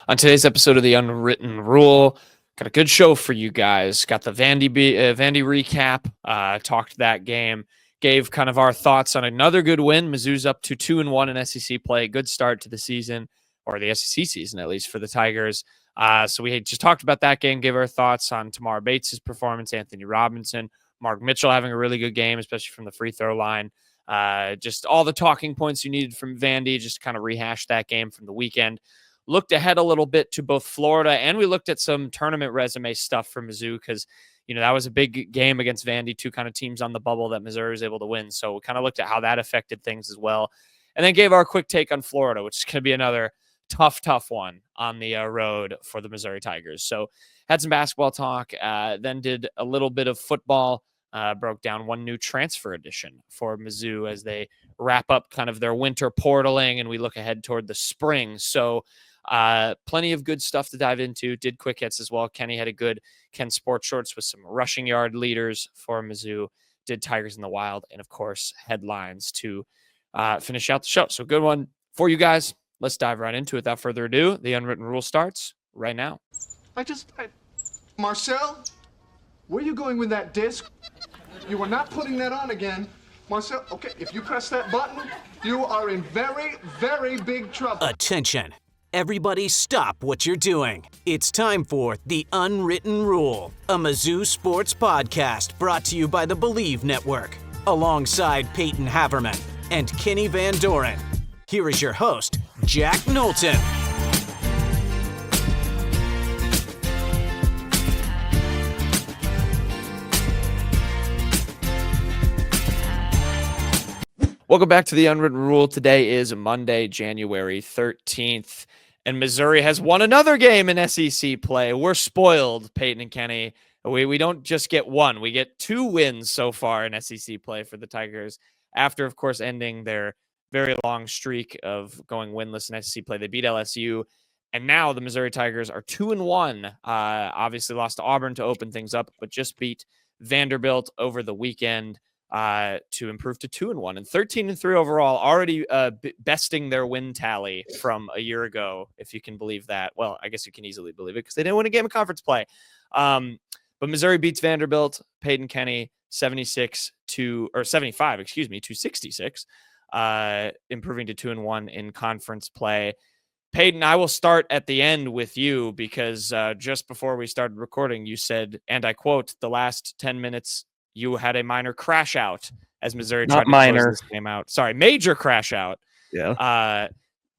On today's episode of The Unwritten Rule, got a good show for you guys. Got the Vandy recap, talked that game, gave kind of our thoughts on another good win. Mizzou's up to 2-1 in SEC play. Good start to the season, or the SEC season at least, for the Tigers. So we had just talked about that game, gave our thoughts on Tamar Bates' performance, Anthony Robinson, Mark Mitchell having a really good game, especially from the free throw line. Just all the talking points you needed from Vandy, just kind of rehash that game from the weekend. Looked ahead a little bit to both Florida, and we looked at some tournament resume stuff for Mizzou because, that was a big game against Vandy, two kind of teams on the bubble that Missouri was able to win. So we kind of looked at how that affected things as well. And then gave our quick take on Florida, which is going to be another tough one on the road for the Missouri Tigers. So had some basketball talk, then did a little bit of football, broke down one new transfer edition for Mizzou as they wrap up kind of their winter portaling and we look ahead toward the spring. So plenty of good stuff to dive into. Did quick hits as well. Kenny had a good Ken Sports Shorts with some rushing yard leaders for Mizzou. Did Tigers in the Wild, and of course headlines to finish out the show. So good one for you guys. Let's dive right into it. Without further ado, the Unwritten Rule starts right now. Marcel, where are you going with that disc? You were not putting that on again. Marcel, okay, if you press that button, you are in very, very big trouble. Attention. Everybody stop what you're doing. It's time for The Unwritten Rule, a Mizzou sports podcast brought to you by the Believe Network, alongside Payton Haverman and Kenny Van Doren. Here is your host, Jack Knowlton. Welcome back to The Unwritten Rule. Today is Monday, January 13th, and Missouri has won another game in SEC play. We're spoiled, Payton and Kenny. We don't just get one. We get two wins so far in SEC play for the Tigers after, of course, ending their very long streak of going winless in SEC play. They beat LSU, and now the Missouri Tigers are 2-1. Obviously lost to Auburn to open things up, but just beat Vanderbilt over the weekend to improve to 2-1 and 13-3 overall, already besting their win tally from a year ago, if you can believe that. Well, I guess you can easily believe it because they didn't win a game of conference play. But Missouri beats Vanderbilt, Payton Kenny 75, to 66, improving to 2-1 in conference play. Payton, I will start at the end with you because just before we started recording, you said, and I quote, the last 10 minutes you had a minor crash out as Missouri tried to close this game out. Sorry, major crash out. Yeah.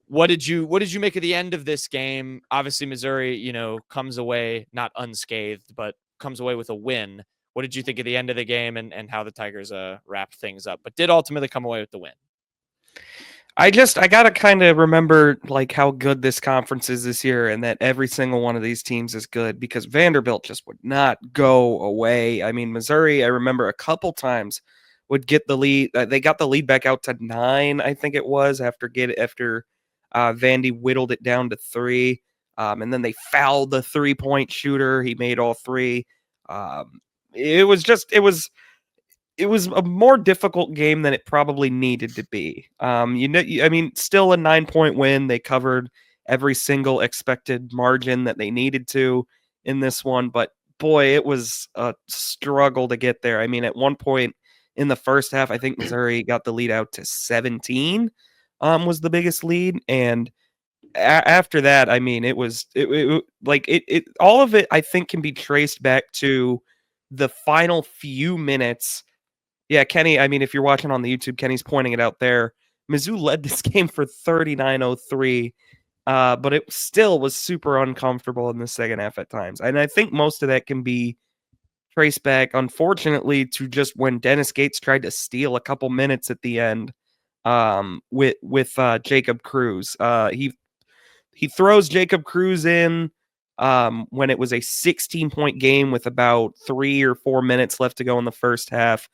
What did you make of the end of this game? Obviously, Missouri, comes away not unscathed, but comes away with a win. What did you think of the end of the game and how the Tigers wrapped things up, but did ultimately come away with the win? I got to kind of remember how good this conference is this year and that every single one of these teams is good because Vanderbilt just would not go away. I mean, Missouri, I remember a couple times would get the lead. They got the lead back out to 9, I think it was, after Vandy whittled it down to 3. And then they fouled the 3-point shooter. He made all 3. It was a more difficult game than it probably needed to be. Still a 9-point win. They covered every single expected margin that they needed to in this one. But boy, it was a struggle to get there. I mean, at one point in the first half, I think Missouri got the lead out to 17, was the biggest lead. And after that, I mean, all of it, I think, can be traced back to the final few minutes. Yeah, Kenny, I mean, if you're watching on the YouTube, Kenny's pointing it out there. Mizzou led this game for 39-03, but it still was super uncomfortable in the second half at times. And I think most of that can be traced back, unfortunately, to just when Dennis Gates tried to steal a couple minutes at the end with Jacob Cruz. He throws Jacob Cruz in when it was a 16-point game with about 3 or 4 minutes left to go in the first half.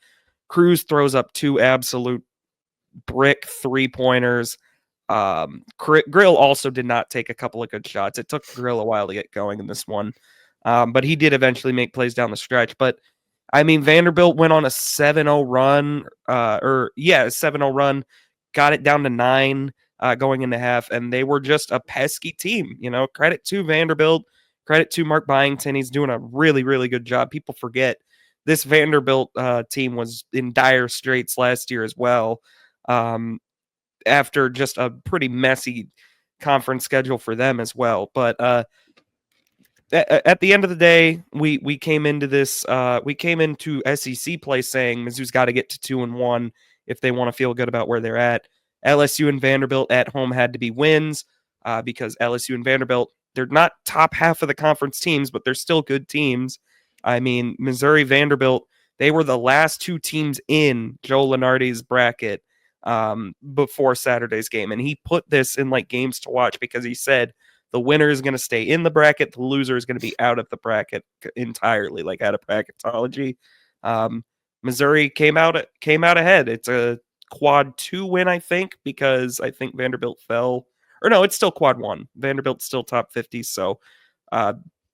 Cruz throws up 2 absolute brick 3-pointers. Grill also did not take a couple of good shots. It took Grill a while to get going in this one. But he did eventually make plays down the stretch. But, I mean, Vanderbilt went on a 7-0 run. A 7-0 run, got it down to 9. going into half, and they were just a pesky team. Credit to Vanderbilt, credit to Mark Byington. He's doing a really, really good job. People forget this Vanderbilt team was in dire straits last year as well, after just a pretty messy conference schedule for them as well. But at the end of the day, we came into SEC play saying Mizzou's got to get to 2-1 if they want to feel good about where they're at. LSU and Vanderbilt at home had to be wins because LSU and Vanderbilt, they're not top half of the conference teams, but they're still good teams. I mean, Missouri, Vanderbilt, they were the last two teams in Joe Lunardi's bracket before Saturday's game. And he put this in like games to watch because he said the winner is going to stay in the bracket. The loser is going to be out of the bracket entirely, like out of bracketology. Missouri came out ahead. It's a quad 2 win, I think, because I think Vanderbilt fell. Or no, it's still quad 1. Vanderbilt's still top 50. So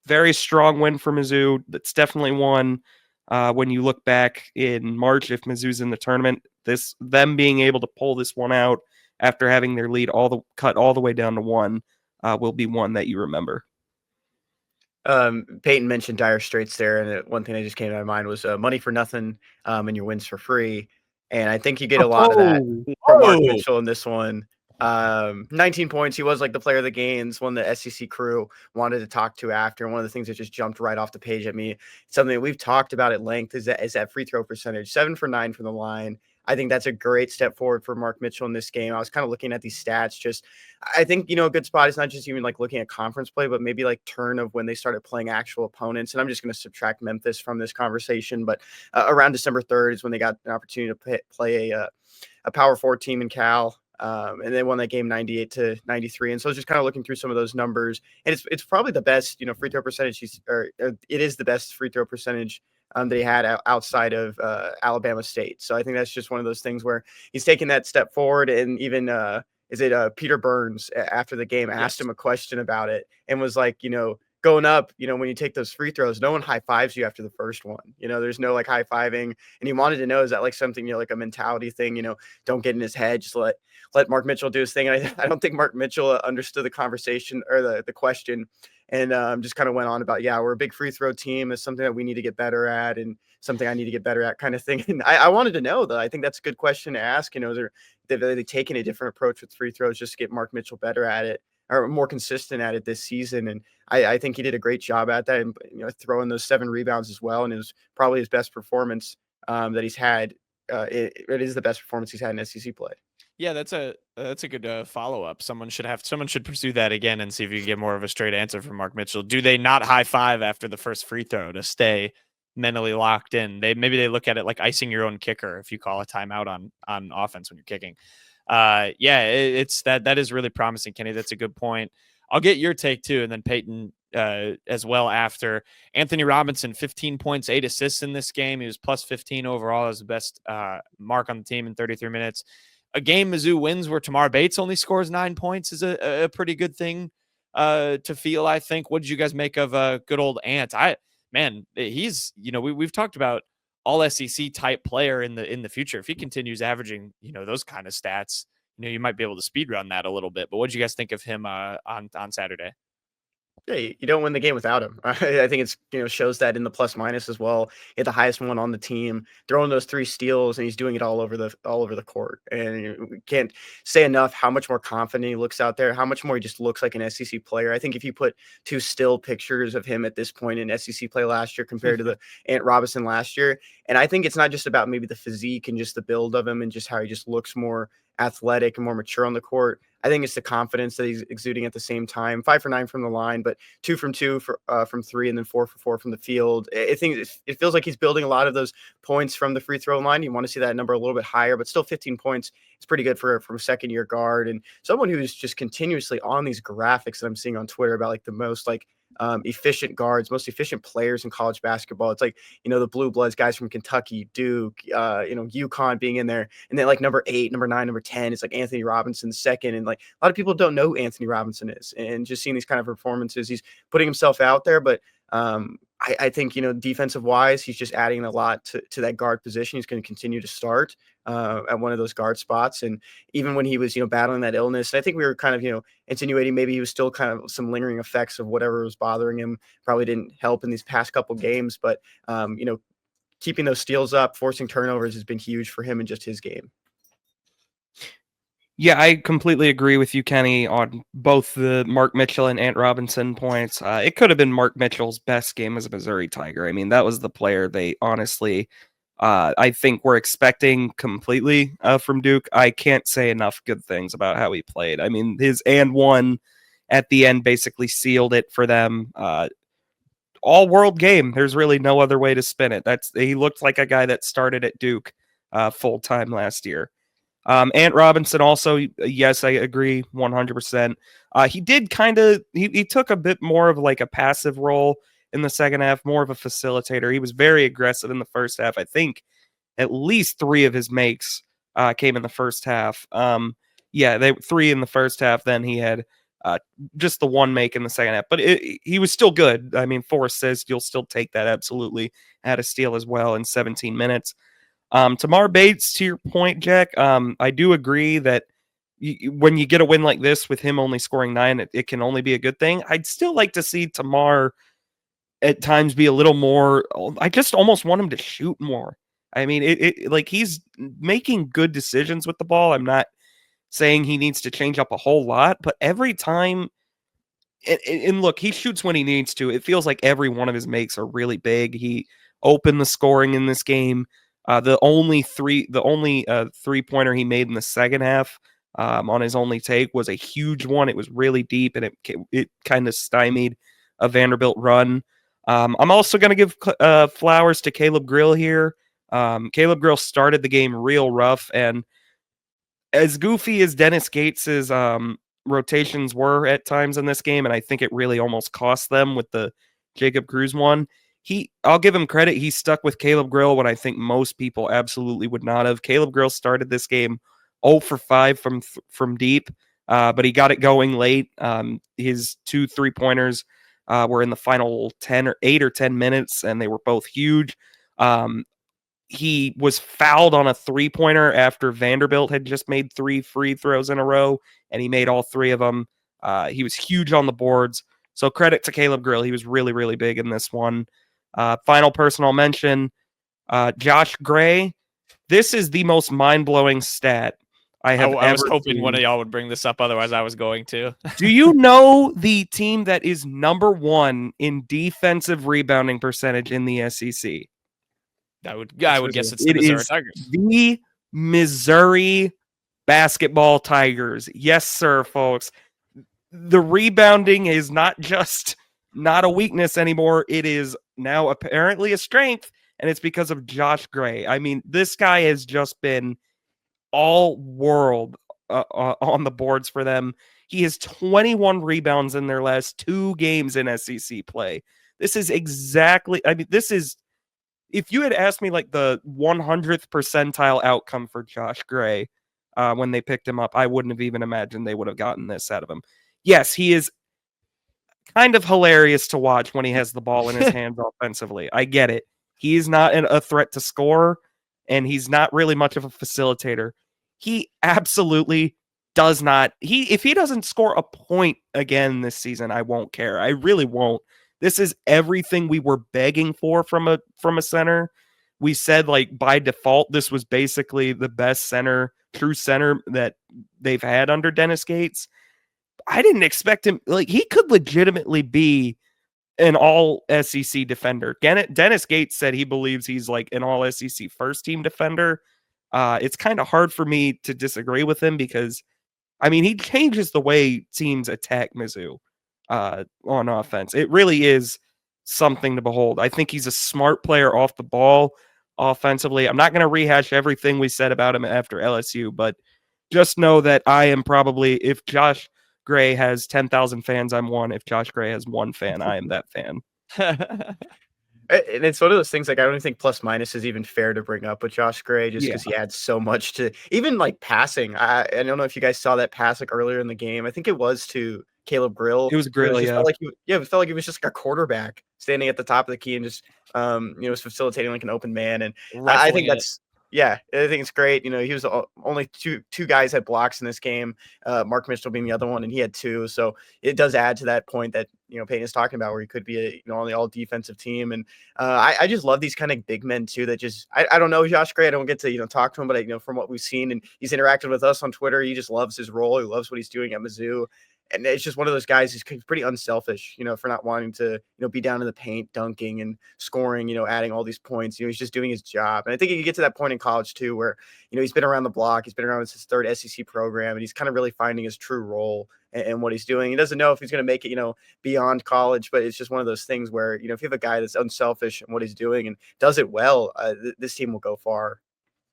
very strong win for Mizzou. That's definitely one. When you look back in March, if Mizzou's in the tournament, them being able to pull this one out after having their lead cut all the way down to 1 will be one that you remember. Payton mentioned dire straits there, and one thing that just came to my mind was money for nothing, and your wins for free. And I think you get a lot of that from Mark Mitchell in this one. 19 points. He was like the player of the games, one the SEC crew wanted to talk to after. And one of the things that just jumped right off the page at me, something that we've talked about at length, is that free throw percentage, 7 for 9 from the line. I think that's a great step forward for Mark Mitchell in this game. I was kind of looking at these stats. I think, a good spot is not just even like looking at conference play, but maybe like turn of when they started playing actual opponents. And I'm just going to subtract Memphis from this conversation. But around December 3rd is when they got an opportunity to play a Power 4 team in Cal. And they won that game 98-93. And so I was just kind of looking through some of those numbers. And it's probably the best, free throw percentage. It is the best free throw percentage that he had outside of Alabama State. So I think that's just one of those things where he's taking that step forward. And even Peter Burns after the game asked him a question about it and was like, going up, when you take those free throws, no one high fives you after the first one. There's no like high fiving. And he wanted to know, is that like something, like a mentality thing, don't get in his head, just let Mark Mitchell do his thing. And I don't think Mark Mitchell understood the conversation or the question. And just kind of went on about, we're a big free throw team. It's something that we need to get better at and something I need to get better at kind of thing. And I wanted to know, though. I think that's a good question to ask. Are they taking a different approach with free throws just to get Mark Mitchell better at it or more consistent at it this season? And I think he did a great job at that and, throwing those 7 rebounds as well. And it was probably his best performance that he's had. It is the best performance he's had in SEC play. Yeah, that's a good follow-up. Someone should pursue that again and see if you can get more of a straight answer from Mark Mitchell. Do they not high five after the first free throw to stay mentally locked in? Maybe they look at it like icing your own kicker if you call a timeout on offense when you're kicking. It's that is really promising, Kenny. That's a good point. I'll get your take too, and then Payton as well after. Anthony Robinson, 15 points, 8 assists in this game. He was plus 15 overall as the best mark on the team in 33 minutes. A game Mizzou wins where Tamar Bates only scores 9 points is a pretty good thing to feel, I think. What did you guys make of good old Ant? He's, we've talked about all SEC type player in the future. If he continues averaging, those kind of stats, you might be able to speed run that a little bit. But what did you guys think of him on Saturday? Yeah, you don't win the game without him. I think it's, shows that in the plus minus as well. He had the highest one on the team, throwing those 3 steals, and he's doing it all over the court. And we can't say enough how much more confident he looks out there, how much more he just looks like an SEC player. I think if you put 2 still pictures of him at this point in SEC play last year compared to the Ant Robinson last year, and I think it's not just about maybe the physique and just the build of him and just how he just looks more athletic and more mature on the court. I think it's the confidence that he's exuding at the same time. 5 for 9 from the line, but 2 from 2 from 3, and then 4 for 4 from the field. I think it feels like he's building a lot of those points from the free throw line. You want to see that number a little bit higher, but still 15 points is pretty good from a second-year guard and someone who's just continuously on these graphics that I'm seeing on Twitter about like the most efficient guards, most efficient players in college basketball. It's like, the blue bloods, guys from Kentucky, Duke, UConn being in there. And then like number 8, number 9, number 10, it's like Anthony Robinson second. And like a lot of people don't know who Anthony Robinson is. And just seeing these kind of performances, he's putting himself out there. But I think, defensive wise, he's just adding a lot to that guard position. He's going to continue to start at one of those guard spots. And even when he was, battling that illness, I think we were kind of, insinuating maybe he was still kind of some lingering effects of whatever was bothering him. Probably didn't help in these past couple games, but, keeping those steals up, forcing turnovers has been huge for him in just his game. Yeah, I completely agree with you, Kenny, on both the Mark Mitchell and Ant Robinson points. It could have been Mark Mitchell's best game as a Missouri Tiger. I mean, that was the player they honestly, I think, were expecting completely from Duke. I can't say enough good things about how he played. I mean, his and one at the end basically sealed it for them. All world game. There's really no other way to spin it. He looked like a guy that started at Duke full time last year. Ant Robinson also, yes, I agree 100%. He did he took a bit more of like a passive role in the second half, more of a facilitator. He was very aggressive in the first half. I think at least 3 of his makes came in the first half. They 3 in the first half. Then he had just the 1 make in the second half, but he was still good. I mean, 4 assists, you'll still take that absolutely. Had a steal as well in 17 minutes. Tamar Bates, to your point, Jack, I do agree that when you get a win like this with him only scoring 9, it can only be a good thing. I'd still like to see Tamar at times be a little more. I just almost want him to shoot more. I mean, like he's making good decisions with the ball. I'm not saying he needs to change up a whole lot, but every time, and look, he shoots when he needs to. It feels like every one of his makes are really big. He opened the scoring in this game. The only 3-pointer he made in the second half on his only take was a huge one. It was really deep, and it kind of stymied a Vanderbilt run. I'm also going to give flowers to Caleb Grill here. Caleb Grill started the game real rough, and as goofy as Dennis Gates's rotations were at times in this game, and I think it really almost cost them with the Jacob Cruz one. I'll give him credit. He stuck with Caleb Grill when I think most people absolutely would not have. Caleb Grill started this game 0 for 5 from deep, but he got it going late. His 2 3-pointers were in the final 8 or 10 minutes, and they were both huge. He was fouled on a 3-pointer after Vanderbilt had just made 3 free throws in a row, and he made all 3 of them. He was huge on the boards. So credit to Caleb Grill. He was really, really big in this one. Final person I'll mention, Josh Gray. This is the most mind-blowing stat I have ever I was hoping seen. one of y'all would bring this up. Otherwise, I was going to. Do you know the team that is number 1 in defensive rebounding percentage in the SEC? I would guess it's the It Missouri is Tigers. the Missouri basketball Tigers. Yes, sir, folks. The rebounding is not just not a weakness anymore. It is now apparently a strength, and it's because of Josh Gray. I mean, this guy has just been all world on the boards for them. He has 21 rebounds in their last 2 games in SEC play. This is exactly, if you had asked me like the 100th percentile outcome for Josh Gray when they picked him up, I wouldn't have even imagined they would have gotten this out of him. Yes, he is kind of hilarious to watch when he has the ball in his hands offensively. I get it. He is not a threat to score, and he's not really much of a facilitator. He absolutely does not. If he doesn't score a point again this season, I won't care. I really won't. This is everything we were begging for from a center. We said, like, by default, this was basically the best true center that they've had under Dennis Gates. I didn't expect him. Like, he could legitimately be an all SEC defender. Dennis Gates said he believes he's like an all SEC first team defender. It's kind of hard for me to disagree with him because, I mean, he changes the way teams attack Mizzou on offense. It really is something to behold. I think he's a smart player off the ball offensively. I'm not going to rehash everything we said about him after LSU, but just know that I am probably, if Josh Gray has 10,000 fans, I'm one. If Josh Gray has 1 fan, I am that fan. And it's one of those things, like, I don't think plus minus is even fair to bring up with Josh Gray just because he adds so much to even like passing. I don't know if you guys saw that pass like earlier in the game. I think it was to Caleb Grill. It was Grill, just yeah. felt like it felt like he was just like a quarterback standing at the top of the key and just was facilitating like an open man. And I Rifling think it. I think it's great. He was only two guys had blocks in this game. Mark Mitchell being the other one, and he had 2. So it does add to that point that Payton is talking about, where he could be on the all defensive team. And I just love these kind of big men too. That just I don't know Josh Gray. I don't get to talk to him, but from what we've seen, and he's interacted with us on Twitter, he just loves his role. He loves what he's doing at Mizzou. And it's just one of those guys who's pretty unselfish, for not wanting to, be down in the paint, dunking and scoring, adding all these points. He's just doing his job. And I think he can get to that point in college too, where, he's been around the block. He's been around his 3rd SEC program, and he's kind of really finding his true role and what he's doing. He doesn't know if he's going to make it, beyond college, but it's just one of those things where, if you have a guy that's unselfish in what he's doing and does it well, this team will go far.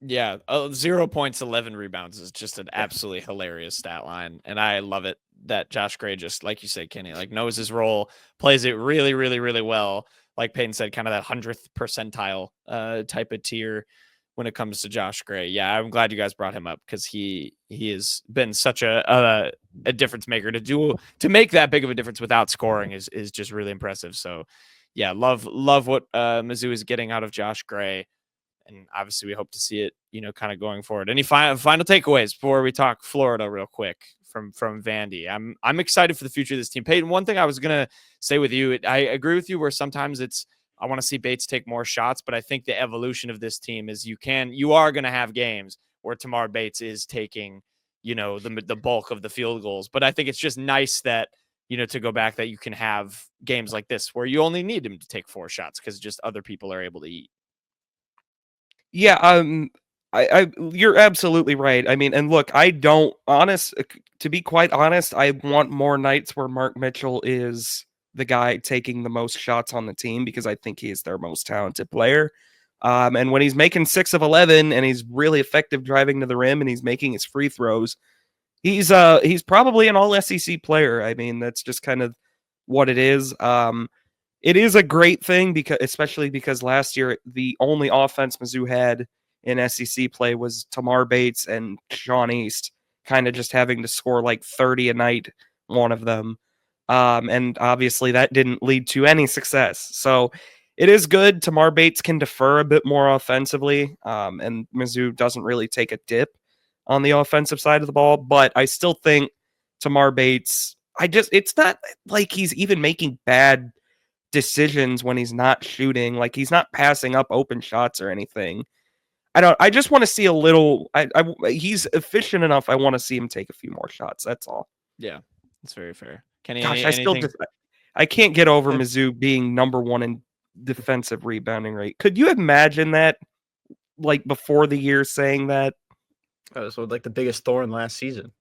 Yeah, 0 points, 11 rebounds is just an absolutely hilarious stat line, and I love it that Josh Gray, just like you say, Kenny, like knows his role, plays it really, really, really well. Like Payton said, kind of that 100th percentile type of tier when it comes to Josh Gray. Yeah, I'm glad you guys brought him up, because he has been such a difference maker. To make that big of a difference without scoring is just really impressive. So yeah, love what Mizzou is getting out of Josh Gray. And obviously we hope to see it, kind of going forward. Any final takeaways before we talk Florida real quick from Vandy? I'm excited for the future of this team. Payton, one thing I was going to say with you, I agree with you where sometimes I want to see Bates take more shots, but I think the evolution of this team is you are going to have games where Tamar Bates is taking, the bulk of the field goals. But I think it's just nice that, to go back, that you can have games like this where you only need him to take 4 shots because just other people are able to eat. Yeah, you're absolutely right. I mean, and look, to be quite honest, I want more nights where Mark Mitchell is the guy taking the most shots on the team, because I think he is their most talented player. And when he's making 6 of 11 and he's really effective driving to the rim and he's making his free throws, he's probably an all SEC player. I mean, that's just kind of what it is. It is a great thing, especially because last year the only offense Mizzou had in SEC play was Tamar Bates and Sean East, kind of just having to score like 30 a night, one of them. And obviously that didn't lead to any success. So it is good. Tamar Bates can defer a bit more offensively, and Mizzou doesn't really take a dip on the offensive side of the ball. But I still think Tamar Bates, it's not like he's even making bad decisions when he's not shooting. Like, he's not passing up open shots or anything. I just want to see a little. He's efficient enough. I want to see him take a few more shots. That's all. Yeah, that's very fair. Kenny, Gosh, anything? I can't get over Mizzou being number 1 in defensive rebounding rate. Could you imagine that, like, before the year, saying that? That was like the biggest thorn last season,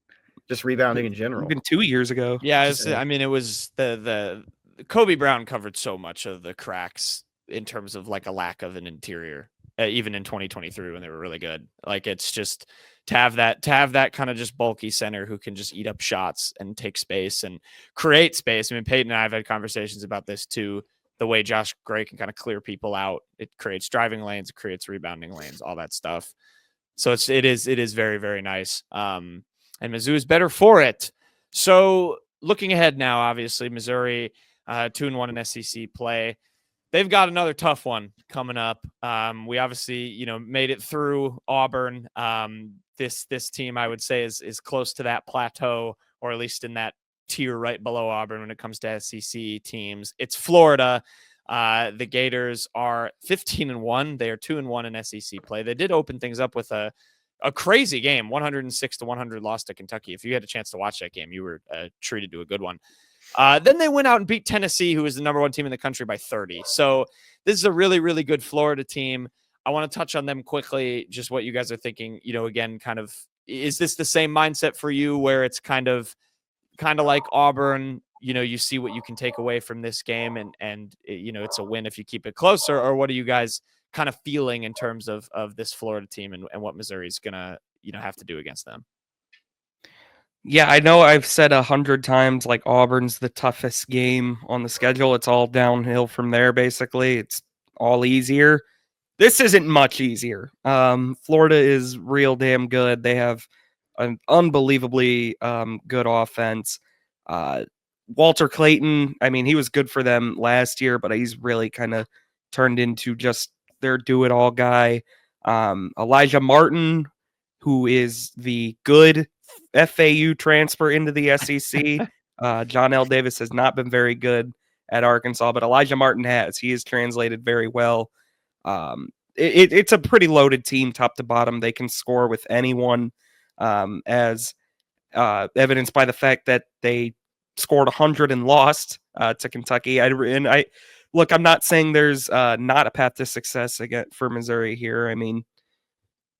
just rebounding in general. Even 2 years ago. Yeah, it was the Kobe Brown covered so much of the cracks in terms of like a lack of an interior, even in 2023 when they were really good. Like, it's just to have that kind of just bulky center who can just eat up shots and take space and create space. I mean, Payton and I have had conversations about this too. The way Josh Gray can kind of clear people out, it creates driving lanes, it creates rebounding lanes, all that stuff. So it is very, very nice. And Mizzou is better for it. So looking ahead now, obviously Missouri 2-1 in SEC play. They've got another tough one coming up. We obviously, made it through Auburn. This team, I would say, is close to that plateau, or at least in that tier right below Auburn when it comes to SEC teams. It's Florida. The Gators are 15-1. They are 2-1 in SEC play. They did open things up with a crazy game, 106-100 loss to Kentucky. If you had a chance to watch that game, you were treated to a good one. Then they went out and beat Tennessee, who is the number 1 team in the country, by 30. So this is a really, really good Florida team. I want to touch on them quickly, just what you guys are thinking. Again, kind of, is this the same mindset for you where it's kind of like Auburn? You see what you can take away from this game, and it's a win if you keep it closer. Or what are you guys kind of feeling in terms of this Florida team and what Missouri's gonna have to do against them? Yeah, I know I've said 100 times, like, Auburn's the toughest game on the schedule. It's all downhill from there, basically. It's all easier. This isn't much easier. Florida is real damn good. They have an unbelievably good offense. Walter Clayton, I mean, he was good for them last year, but he's really kind of turned into just their do-it-all guy. Elijah Martin, who is the good FAU transfer into the SEC. John L. Davis has not been very good at Arkansas, but Elijah Martin has. He is translated very well. It's a pretty loaded team, top to bottom. They can score with anyone, as evidenced by the fact that they scored 100 and lost to Kentucky. Look, I'm not saying there's not a path to success again for Missouri here. I mean,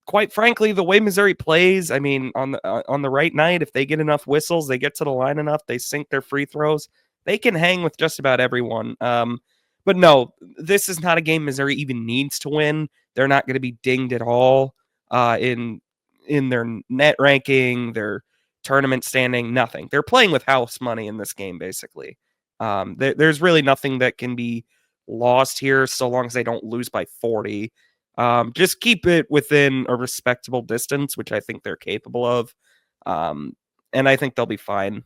quite frankly, the way Missouri plays, I mean, on the right night, if they get enough whistles, they get to the line enough, they sink their free throws, they can hang with just about everyone. But no, this is not a game Missouri even needs to win. They're not going to be dinged at all in their net ranking, their tournament standing, nothing. They're playing with house money in this game, basically. There's really nothing that can be lost here so long as they don't lose by 40. Just keep it within a respectable distance, which I think they're capable of. And I think they'll be fine.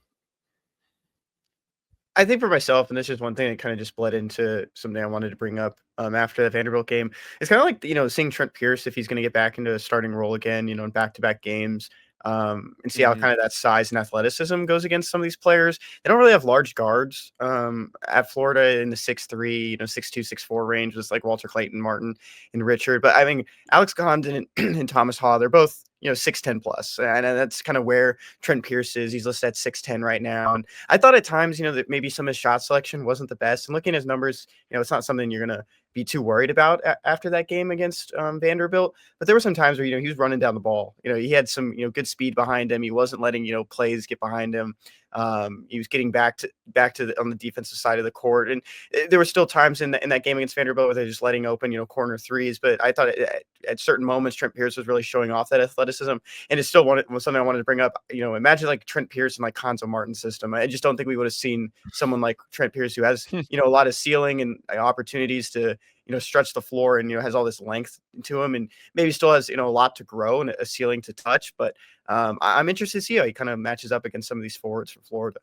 I think for myself, and this is one thing that kind of just bled into something I wanted to bring up after the Vanderbilt game. It's kind of like, seeing Trent Pierce, if he's going to get back into a starting role again, in back-to-back games, and see how kind of that size and athleticism goes against some of these players. They don't really have large guards at Florida in the 6'3", 6'2", 6'4" range, just like Walter Clayton, Martin, and Richard. But I think Alex Condon and Thomas Haw, they're both 6'10 plus, and that's kind of where Trent Pierce is. He's listed at 6'10 right now, and I thought at times that maybe some of his shot selection wasn't the best. And looking at his numbers, it's not something you're gonna be too worried about after that game against Vanderbilt. But there were some times where he was running down the ball. He had some good speed behind him. He wasn't letting plays get behind him. He was getting back to on the defensive side of the court, and there were still times in that game against Vanderbilt where they're just letting open corner threes. But I thought at certain moments Trent Pierce was really showing off that athleticism, and it's still was something I wanted to bring up. Imagine like Trent Pierce and like Konzo Martin's system. I just don't think we would have seen someone like Trent Pierce who has a lot of ceiling and opportunities to stretch the floor and has all this length to him, and maybe still has a lot to grow and a ceiling to touch. But I'm interested to see how he kind of matches up against some of these forwards from Florida.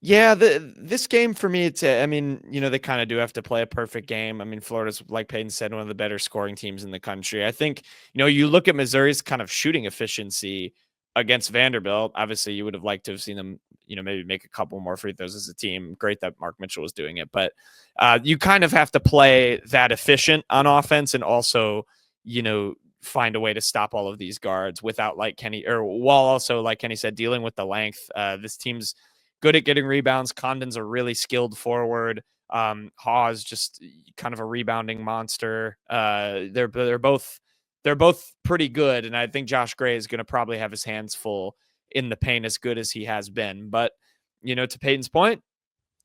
Yeah, this game for me, I mean, they kind of do have to play a perfect game. I mean, Florida's, like Payton said, one of the better scoring teams in the country. I think, you look at Missouri's kind of shooting efficiency against Vanderbilt. Obviously, you would have liked to have seen them, maybe make a couple more free throws as a team. Great that Mark Mitchell was doing it, but you kind of have to play that efficient on offense and also, find a way to stop all of these guards without, while also, like Kenny said, dealing with the length. This team's good at getting rebounds. Condon's a really skilled forward. Hawes just kind of a rebounding monster. They're both pretty good, and I think Josh Gray is going to probably have his hands full in the paint, as good as he has been. But to Payton's point,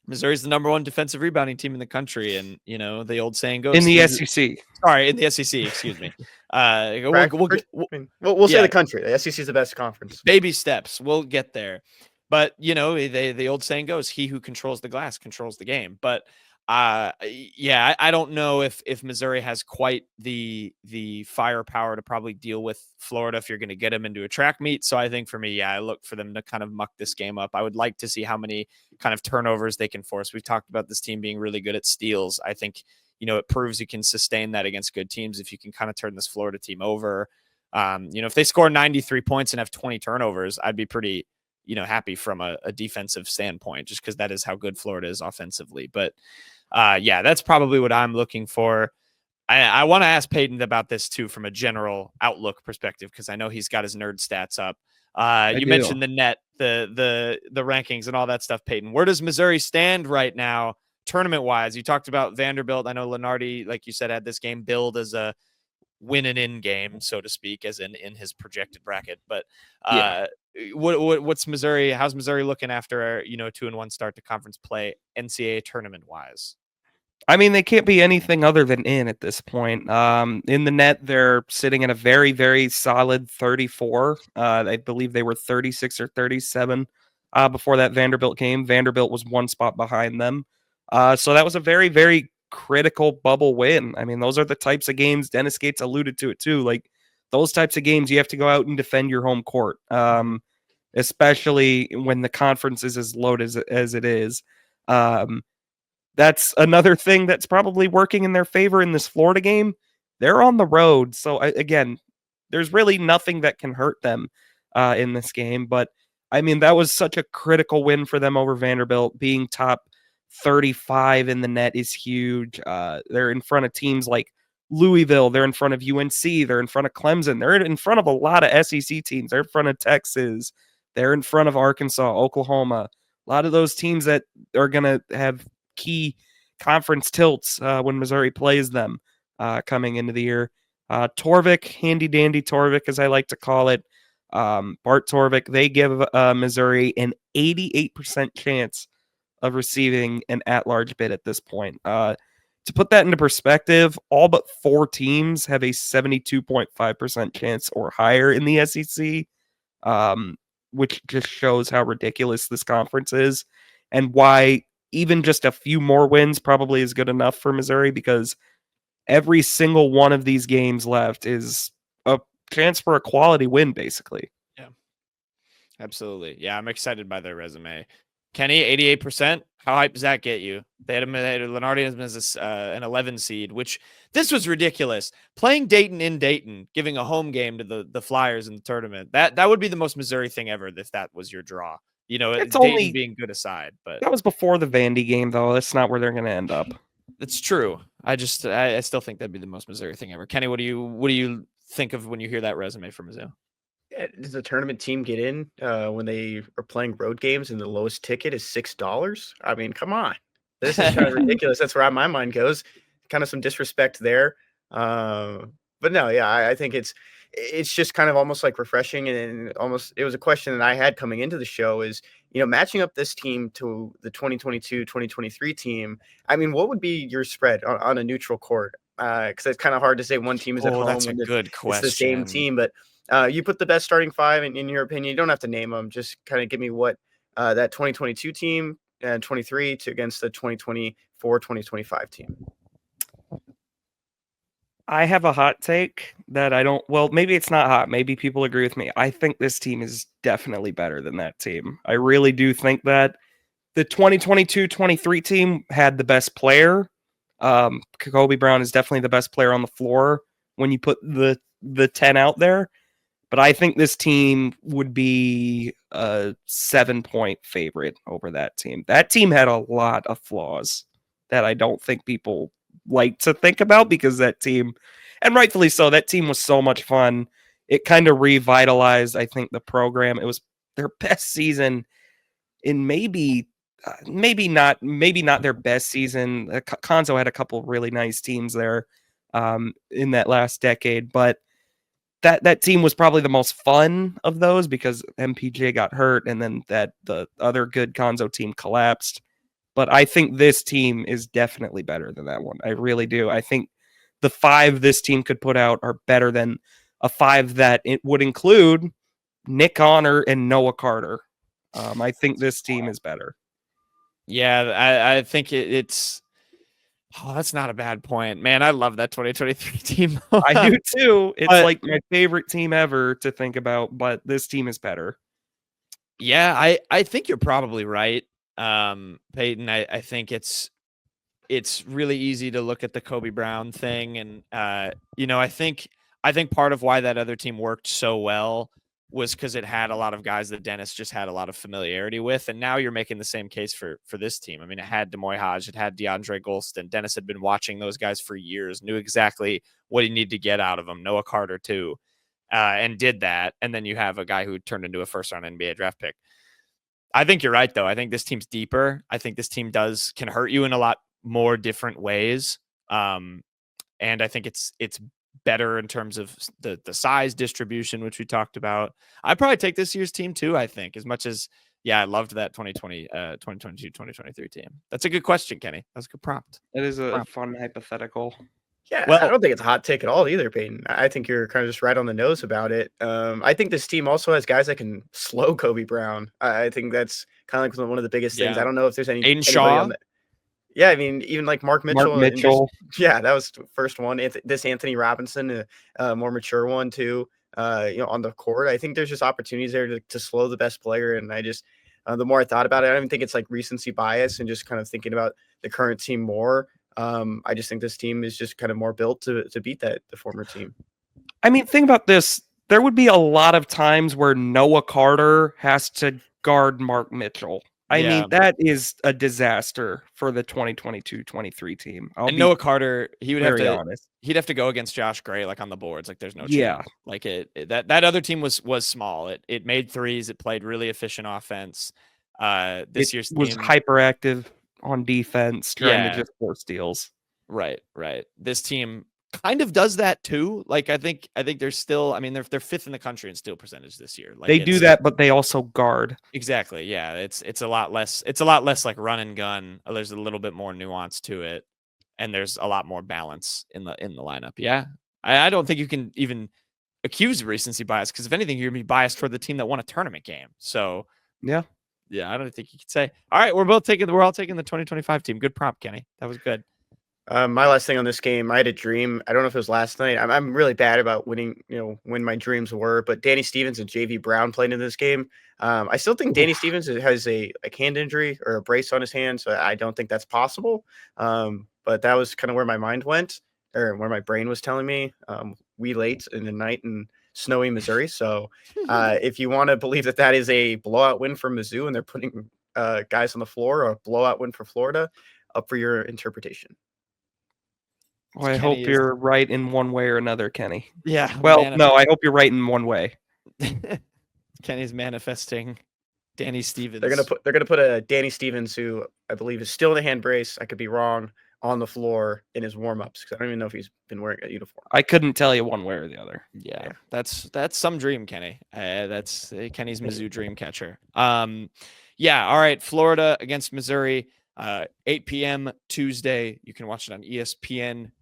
Missouri's the number one defensive rebounding team in the country, and the old saying goes in the SEC. Sorry, in the SEC. Excuse me. We'll say the country. The SEC is the best conference. Baby steps. We'll get there. But, the old saying goes, he who controls the glass controls the game. But, I don't know if Missouri has quite the firepower to probably deal with Florida if you're going to get them into a track meet. So I think for me, I look for them to kind of muck this game up. I would like to see how many kind of turnovers they can force. We've talked about this team being really good at steals. I think, it proves you can sustain that against good teams if you can kind of turn this Florida team over. If they score 93 points and have 20 turnovers, I'd be pretty happy from a defensive standpoint, just because that is how good Florida is offensively. But that's probably what I'm looking for. I want to ask Payton about this too, from a general outlook perspective, because I know he's got his nerd stats up. You mentioned the net, the rankings and all that stuff, Payton. Where does Missouri stand right now, tournament wise? You talked about Vanderbilt. I know Lenardi, like you said, had this game billed as a win and in game, so to speak, as in his projected bracket. But what's Missouri? How's Missouri looking after a 2-1 start to conference play, NCAA tournament wise? I mean, they can't be anything other than in at this point. In the net, they're sitting at a very, very solid 34. I believe they were 36 or 37 before that Vanderbilt game. Vanderbilt was one spot behind them. So that was a very, very critical bubble win. I mean, those are the types of games, Dennis Gates alluded to it too, like those types of games you have to go out and defend your home court. especially when the conference is as loaded as it is. That's another thing that's probably working in their favor in this Florida game. They're on the road, so again, there's really nothing that can hurt them in this game. But I mean, that was such a critical win for them over Vanderbilt. Being top 35 in the net is huge. They're in front of teams like Louisville. They're in front of UNC. They're in front of Clemson. They're in front of a lot of SEC teams. They're in front of Texas. They're in front of Arkansas, Oklahoma. A lot of those teams that are going to have key conference tilts when Missouri plays them coming into the year. Torvik, handy dandy Torvik, as I like to call it, Bart Torvik, they give Missouri an 88% chance of receiving an at-large bid at this point. To put that into perspective, all but 4 teams have a 72.5% chance or higher in the SEC, which just shows how ridiculous this conference is and why even just a few more wins probably is good enough for Missouri, because every single one of these games left is a chance for a quality win, basically. Yeah, absolutely. Yeah, I'm excited by their resume. Kenny, 88%. How hype does that get you? They had Lenardian as an 11 seed, which this was ridiculous. Playing Dayton in Dayton, giving a home game to the Flyers in the tournament. That would be the most Missouri thing ever if that was your draw. It's Dayton only being good aside, but that was before the Vandy game, though. That's not where they're going to end up. It's true. I still think that'd be the most Missouri thing ever. Kenny, what do you think of when you hear that resume from Mizzou? Does the tournament team get in when they are playing road games and the lowest ticket is $6? I mean, come on. This is kind of ridiculous. That's where my mind goes. Kind of some disrespect there. But no, yeah, I think it's just kind of almost like refreshing, and almost it was a question that I had coming into the show is, matching up this team to the 2022-2023 team. I mean, what would be your spread on a neutral court? Because it's kind of hard to say one team is at home. That's a good question. It's the same team, but you put the best starting 5 in your opinion. You don't have to name them. Just kind of give me what that 2022 team and 23 to against the 2024-2025 team. I have a hot take that maybe it's not hot. Maybe people agree with me. I think this team is definitely better than that team. I really do think that the 2022-23 team had the best player. Kobe Brown is definitely the best player on the floor when you put the 10 out there. But I think this team would be a 7-point favorite over that team. That team had a lot of flaws that I don't think people like to think about, because that team, and rightfully so, that team was so much fun. It kind of revitalized, I think, the program. It was their best season in maybe not their best season. Konzo had a couple really nice teams there in that last decade, but that team was probably the most fun of those because MPJ got hurt and then the other good Konzo team collapsed. But I think this team is definitely better than that one. I really do. I think the 5 this team could put out are better than a 5 that it would include Nick Honor and Noah Carter. I think this team is better. Yeah, I think it's... Oh, that's not a bad point. Man, I love that 2023 team. I do too. It's like my favorite team ever to think about, but this team is better. Yeah, I think you're probably right. Payton, I think it's really easy to look at the Kobe Brown thing. And, I think part of why that other team worked so well was because it had a lot of guys that Dennis just had a lot of familiarity with. And now you're making the same case for this team. I mean, it had Demoy Hodge, it had DeAndre Golston. Dennis had been watching those guys for years, knew exactly what he needed to get out of them. Noah Carter too, and did that. And then you have a guy who turned into a first-round NBA draft pick. I think you're right, though. I think this team's deeper. I think this team can hurt you in a lot more different ways. And I think it's better in terms of the size distribution, which we talked about. I'd probably take this year's team too, I think, as much as, I loved that 2022-2023 team. That's a good question, Kenny. That's a good prompt. It is a fun hypothetical. Yeah, well, I don't think it's a hot take at all either, Payton. I think you're kind of just right on the nose about it. I think this team also has guys that can slow Kobe Brown. I think that's kind of like one of the biggest things. I don't know if there's Aiden Shaw. Yeah, I mean, even like Mark Mitchell. That was the first one. This Anthony Robinson, a more mature one too. on the court. I think there's just opportunities there to slow the best player. And I just, the more I thought about it, I don't even think it's like recency bias and just kind of thinking about the current team more. I just think this team is just kind of more built to beat the former team. I mean, think about this. There would be a lot of times where Noah Carter has to guard Mark Mitchell. I Yeah. mean, that is a disaster for the 2022-23 team. I'll And be Noah Carter, he would have very to honest. he'd have to go against Josh Gray like on the boards. Like there's no Yeah. chance. Like that other team was small. It made threes. It played really efficient offense. This year's was team hyperactive on defense, trying to Yeah. just force steals. Right. This team kind of does that too. Like I think they're still. I mean, they're fifth in the country in steal percentage this year. Like They do that, but they also guard. Exactly. Yeah. It's a lot less. It's a lot less like run and gun. There's a little bit more nuance to it, and there's a lot more balance in the lineup. Yeah. I don't think you can even accuse recency bias because if anything, you're gonna be biased toward the team that won a tournament game. So Yeah. I don't think you could say. All right, we're all taking the 2025 team. Good prompt, Kenny. That was good. My last thing on this game, I had a dream. I don't know if it was last night. I'm really bad about winning, when my dreams were, but Danny Stevens and JV Brown played in this game. I still think Danny Stevens has a hand injury or a brace on his hand, so I don't think that's possible. But that was kind of where my mind went, or where my brain was telling me. We late in the night in snowy Missouri. So if you want to believe that is a blowout win for Mizzou and they're putting guys on the floor, or a blowout win for Florida, up for your interpretation. Well, I hope you're right in one way or another, Kenny. Yeah. Well, no, I hope you're right in one way. Kenny's manifesting Danny Stevens. They're gonna put a Danny Stevens, who I believe is still in a hand brace. I could be wrong, on the floor in his warm-ups because I don't even know if he's been wearing a uniform. I couldn't tell you one way or the other. Yeah. That's some dream, Kenny. That's Kenny's Mizzou dream catcher. Yeah. All right. Florida against Missouri, 8 p.m. Tuesday. You can watch it on ESPN.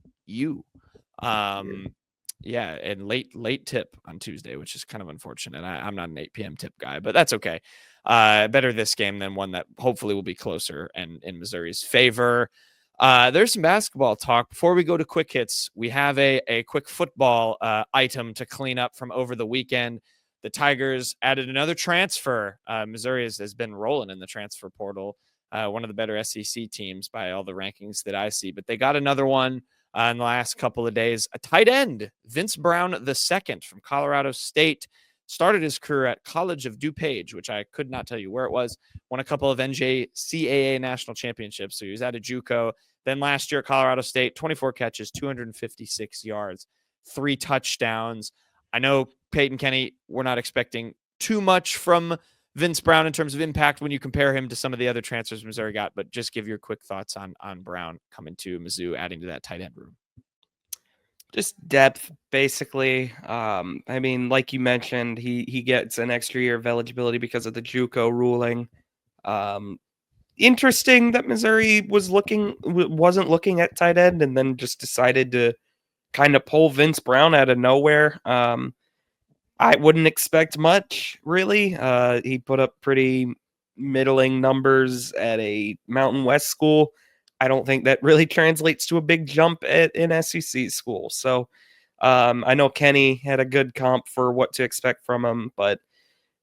Yeah, and late tip on Tuesday, which is kind of unfortunate. I'm not an 8 p.m. tip guy, but that's okay. Better this game than one that hopefully will be closer and in Missouri's favor. There's some basketball talk. Before we go to quick hits, we have a quick football item to clean up from over the weekend. The Tigers added another transfer. Missouri has been rolling in the transfer portal. One of the better SEC teams by all the rankings that I see, but they got another one in the last couple of days. A tight end, Vince Brown II from Colorado State, started his career at College of DuPage, which I could not tell you where it was. Won a couple of NJCAA national championships, so he was at a JUCO. Then last year at Colorado State, 24 catches, 256 yards, 3 touchdowns. I know, Payton, Kenny, we're not expecting too much from Vince Brown in terms of impact when you compare him to some of the other transfers Missouri got, but just give your quick thoughts on Brown coming to Mizzou, adding to that tight end room. Just depth, basically. I mean, like you mentioned, he gets an extra year of eligibility because of the JUCO ruling. Interesting that Missouri wasn't looking at tight end and then just decided to kind of pull Vince Brown out of nowhere. I wouldn't expect much, really. He put up pretty middling numbers at a Mountain West school. I don't think that really translates to a big jump at an SEC school. So I know Kenny had a good comp for what to expect from him, but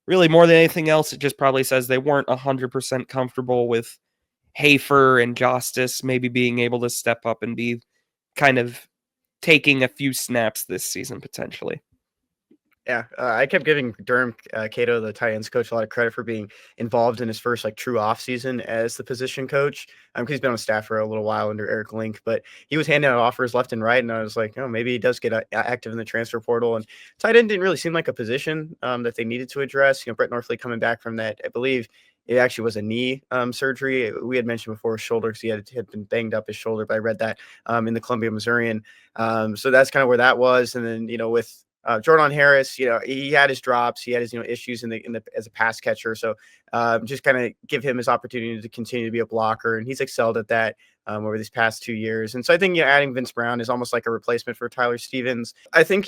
really more than anything else, it just probably says they weren't 100% comfortable with Hafer and Justice maybe being able to step up and be kind of taking a few snaps this season potentially. Yeah, I kept giving Durham Cato, the tight ends coach, a lot of credit for being involved in his first true off season as the position coach. Because he's been on staff for a little while under Eric Link, but he was handing out offers left and right, and I was like, oh, maybe he does get active in the transfer portal. And tight end didn't really seem like a position that they needed to address. Brett Northley coming back from that, I believe it actually was a knee surgery. We had mentioned before his shoulder because he had been banged up his shoulder, but I read that in the Columbia Missourian. So that's kind of where that was. And then with Jordan Harris, he had his drops, he had his issues in the as a pass catcher. So just kind of give him his opportunity to continue to be a blocker, and he's excelled at that over these past 2 years. And so I think adding Vince Brown is almost like a replacement for Tyler Stevens. I think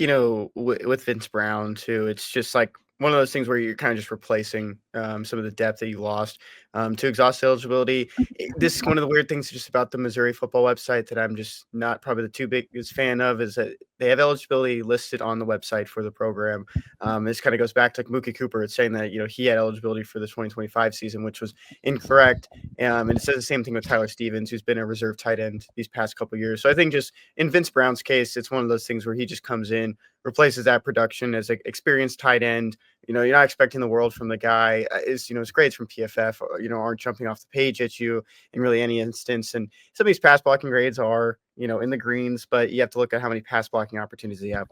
with Vince Brown too, it's just like one of those things where you're kind of just replacing some of the depth that you lost to exhaust eligibility. This is one of the weird things just about the Missouri football website that I'm just not probably the too biggest fan of is that they have eligibility listed on the website for the program. This kind of goes back to like Mookie Cooper. It's saying that he had eligibility for the 2025 season, which was incorrect. And it says the same thing with Tyler Stevens, who's been a reserve tight end these past couple of years. So I think just in Vince Brown's case, it's one of those things where he just comes in, replaces that production as an experienced tight end. You're not expecting the world from the guy. His grades from PFF, aren't jumping off the page at you in really any instance. And some of these pass blocking grades are, in the greens, but you have to look at how many pass blocking opportunities he have.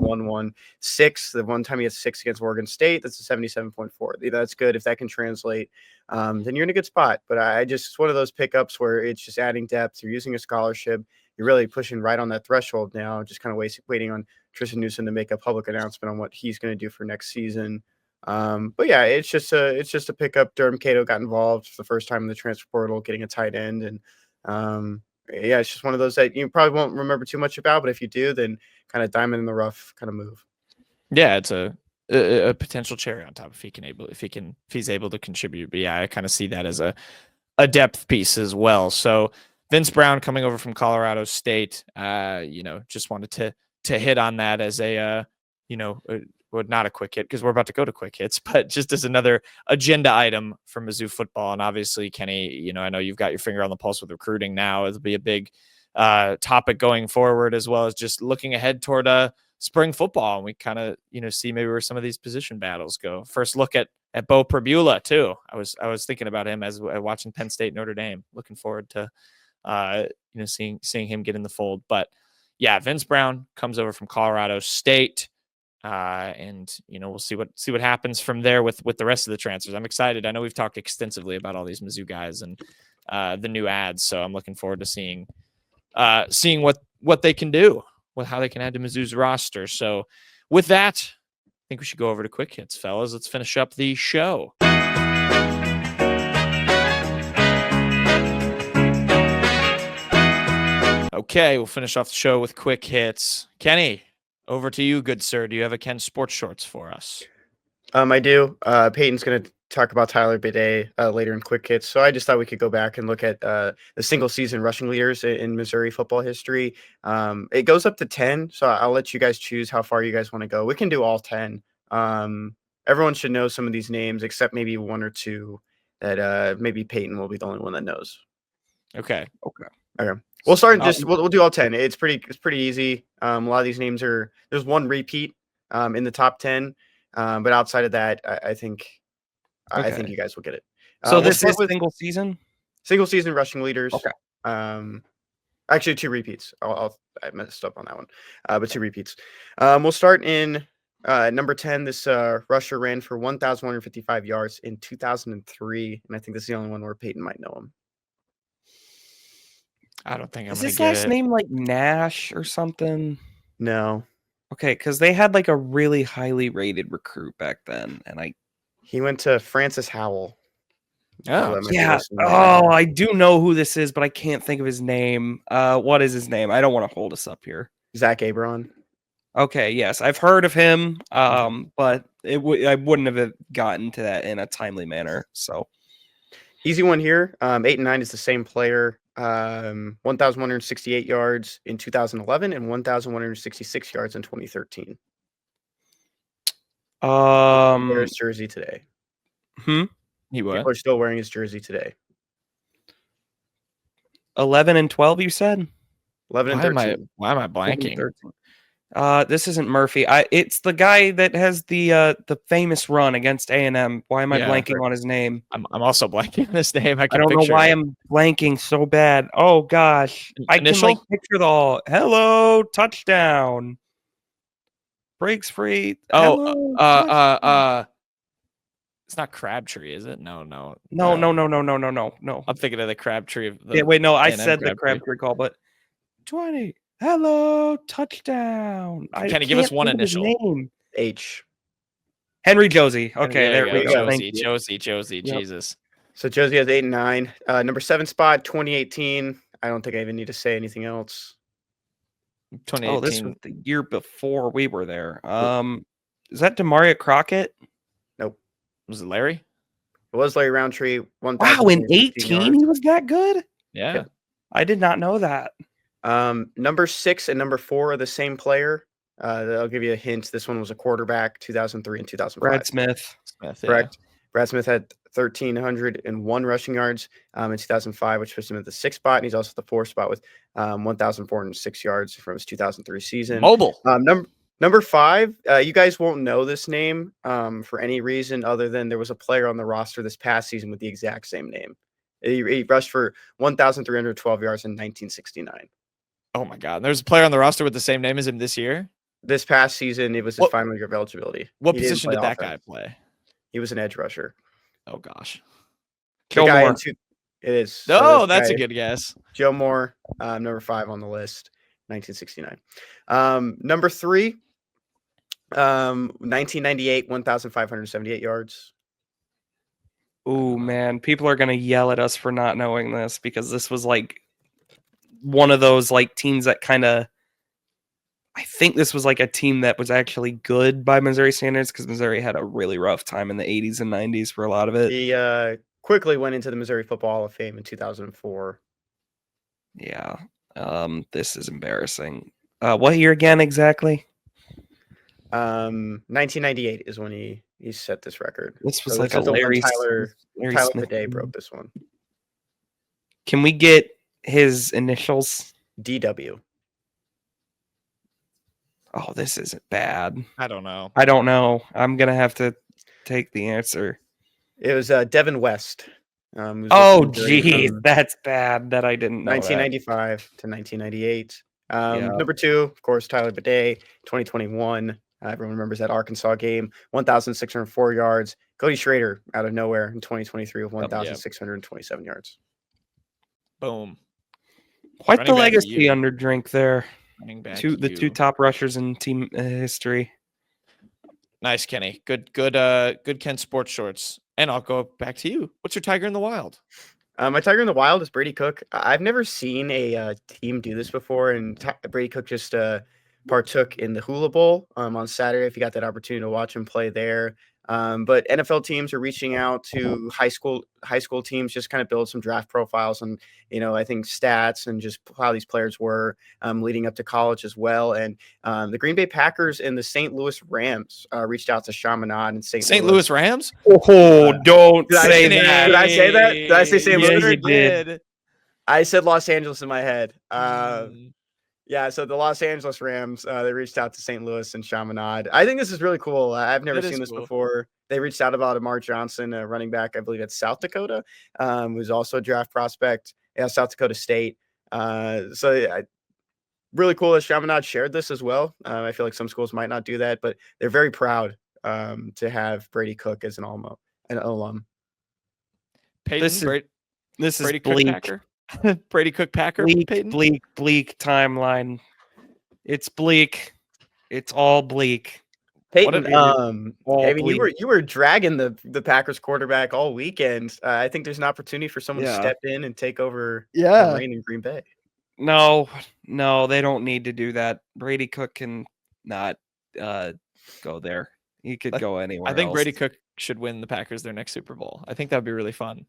6. The one time he had 6 against Oregon State, that's a 77.4. That's good. If that can translate, then you're in a good spot. But it's one of those pickups where it's just adding depth. You're using a scholarship. You're really pushing right on that threshold now, just kind of waiting on Tristan Newsom to make a public announcement on what he's going to do for next season. But yeah, it's just a pickup. Durham Cato got involved for the first time in the transfer portal, getting a tight end, and yeah, it's just one of those that you probably won't remember too much about, but if you do, then kind of diamond in the rough kind of move. Yeah, it's a potential cherry on top if he's able to contribute. But yeah, I kind of see that as a depth piece as well. So Vince Brown coming over from Colorado State, just wanted to hit on that as well, not a quick hit because we're about to go to quick hits, but just as another agenda item for Mizzou football. And obviously, Kenny, I know you've got your finger on the pulse with recruiting now. It'll be a big topic going forward, as well as just looking ahead toward spring football. And we kind of, see maybe where some of these position battles go. First look at Bo Prabula too. I was thinking about him as watching Penn State, Notre Dame. Looking forward to, seeing him get in the fold. But yeah, Vince Brown comes over from Colorado State. And we'll see what happens from there with the rest of the transfers. I'm excited. I know we've talked extensively about all these Mizzou guys and the new ads, so I'm looking forward to seeing what they can do, with how they can add to Mizzou's roster. So with that, I think we should go over to quick hits, fellas. Let's finish up the show. Okay, we'll finish off the show with quick hits. Kenny, over to you, good sir. Do you have a Ken Sports Shorts for us? I do. Payton's going to talk about Tyler Bidet later in quick hits. So I just thought we could go back and look at the single season rushing leaders in Missouri football history. It goes up to 10. So I'll let you guys choose how far you guys want to go. We can do all 10. Everyone should know some of these names, except maybe one or two that maybe Payton will be the only one that knows. Okay. We'll start we'll do all 10. It's pretty easy. A lot of these names there's one repeat in the top 10. But outside of that, I think you guys will get it. So this is single season rushing leaders. Okay. Actually 2 repeats. I messed up on that one. But 2 repeats. We'll start in number 10. This rusher ran for 1,155 yards in 2003, and I think this is the only one where Payton might know him. I don't think I'm going to get it. Is his last name like Nash or something? No. Okay, because they had like a really highly rated recruit back then, and he went to Francis Howell. Oh, yeah. Oh, I do know who this is, but I can't think of his name. What is his name? I don't want to hold us up here. Zach Abron. Okay, yes, I've heard of him, but I wouldn't have gotten to that in a timely manner. So easy one here. 8 and 9 is the same player. 1,168 yards in 2011 and 1,166 yards in 2013. Wear his jersey today. He what? People are still wearing his jersey today. 11 and 12, you said? 11 and 13. Why am I blanking? This isn't Murphy. It's the guy that has the famous run against A&M. Why am I blanking on his name? I'm also blanking on his name. I don't know why I'm blanking so bad. Oh gosh, I can picture hello touchdown, breaks free. Oh, it's not Crabtree, is it? No. I'm thinking of the Crabtree. I said the Crabtree call, but 20. Hello, touchdown. Can you give us one initial? Name? H. Henry Josie. Okay, there we go. Josie. Yep. Jesus. So Josie has 8 and 9. Number 7 spot, 2018. I don't think I even need to say anything else. 2018. Oh, this was the year before we were there. Is that Demaria Crockett? Nope. Was it Larry? It was Larry Roundtree. Wow, in 18 yards. he was that good? Yeah. I did not know that. Number 6 and number 4 are the same player. I'll give you a hint. This one was a quarterback, 2003 and 2005. Brad Smith. Correct. Brad Smith had 1,301 rushing yards in 2005, which puts him at the 6th spot, and he's also at the 4th spot with 1,406 yards from his 2003 season. Mobile. Number 5, you guys won't know this name for any reason other than there was a player on the roster this past season with the exact same name. He rushed for 1,312 yards in 1969. Oh my God. There's a player on the roster with the same name as him this year. This past season, it was his final year of eligibility. What position did that guy play? He was an edge rusher. Oh gosh. Joe Moore. It is. Oh, that's a good guess. Joe Moore, number 5 on the list, 1969. Number 3, 1998, 1,578 yards. Oh man, people are gonna yell at us for not knowing this because this was like one of those like teams that kind of. I think this was like a team that was actually good by Missouri standards because Missouri had a really rough time in the 80s and 90s for a lot of it. He quickly went into the Missouri Football Hall of Fame in 2004. Yeah, this is embarrassing. What year again exactly? 1998 is when he set this record. This was like a Larry Tyler Smith. Bidet broke this one. Can we get his initials? DW. Oh, this isn't bad. I don't know. I'm gonna have to take the answer. It was Devin West. Oh, geez, that's bad that I didn't know. 1995 to 1998. Number 2, of course, Tyler Bidet, 2021. Everyone remembers that Arkansas game, 1,604 yards. Cody Schrader out of nowhere in 2023 with 1,627 yards. Boom. Quite the legacy under Drink there. The 2 top rushers in team history. Nice, Kenny. Good Ken sports shorts. And I'll go back to you. What's your Tiger in the Wild? My Tiger in the Wild is Brady Cook. I've never seen a team do this before, and Brady Cook just partook in the Hula Bowl on Saturday. If you got that opportunity to watch him play there. But NFL teams are reaching out to high school teams, just kind of build some draft profiles and, I think stats and just how these players were leading up to college as well. And the Green Bay Packers and the St. Louis Rams reached out to Chaminade and St. Louis Rams. Oh, don't say that. Did I say that? Did I say St. Yeah, Louis? you did. I said Los Angeles in my head. Yeah, so the Los Angeles Rams, they reached out to St. Louis and Chaminade. I think this is really cool. I've never seen this before. They reached out about Amar Johnson, a running back, I believe at South Dakota, who's also a draft prospect at South Dakota State. Really cool that Chaminade shared this as well. I feel like some schools might not do that, but they're very proud to have Brady Cook as an alum. Payton, this is Brady bleak. Cook Packer. Brady Cook Packer. Bleak timeline. It's bleak. It's all bleak. Payton, you were dragging the Packers quarterback all weekend. I think there's an opportunity for someone to step in and take over the reign in Green Bay. No, they don't need to do that. Brady Cook can not go there. He could go anywhere. I think else. Brady Cook should win the Packers their next Super Bowl. I think that'd be really fun.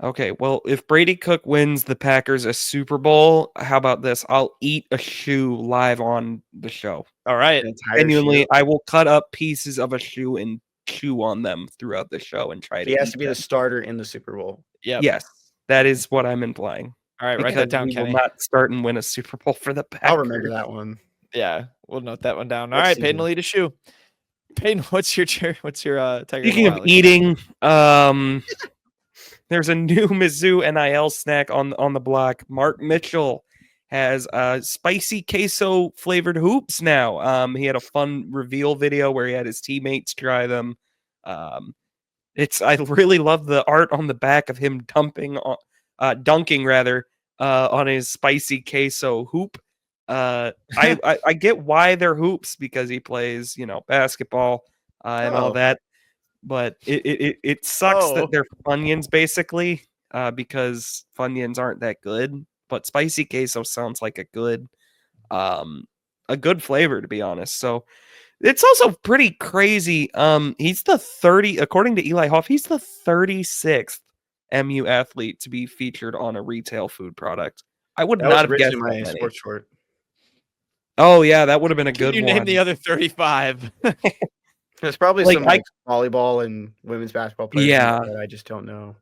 Okay, well, if Brady Cook wins the Packers a Super Bowl, how about this? I'll eat a shoe live on the show. All right. Genuinely, I will cut up pieces of a shoe and chew on them throughout the show and try to. He has to be the starter in the Super Bowl. Yeah. Yes, that is what I'm implying. All right, write that down, Kenny. We will not start and win a Super Bowl for the Packers. I'll remember that one. Yeah, we'll note that one down. All right, Payton will eat a shoe. Payton, what's your Tiger? Speaking of eating, there's a new Mizzou NIL snack on the block. Mark Mitchell has spicy queso flavored hoops now. He had a fun reveal video where he had his teammates try them. I really love the art on the back of him dunking on his spicy queso hoop. I get why they're hoops because he plays, basketball and all that. But it sucks that they're Funyuns basically because Funyuns aren't that good. But spicy queso sounds like a good flavor, to be honest. So It's also pretty crazy. He's the 30, according to Eli Hoff, he's the 36th MU athlete to be featured on a retail food product. I would That was not have guessed originally that my many. sports short. Oh yeah, that would have been a Can good you name one. the other 35? There's probably Like, some like volleyball and women's basketball players in Yeah. there that I just don't know.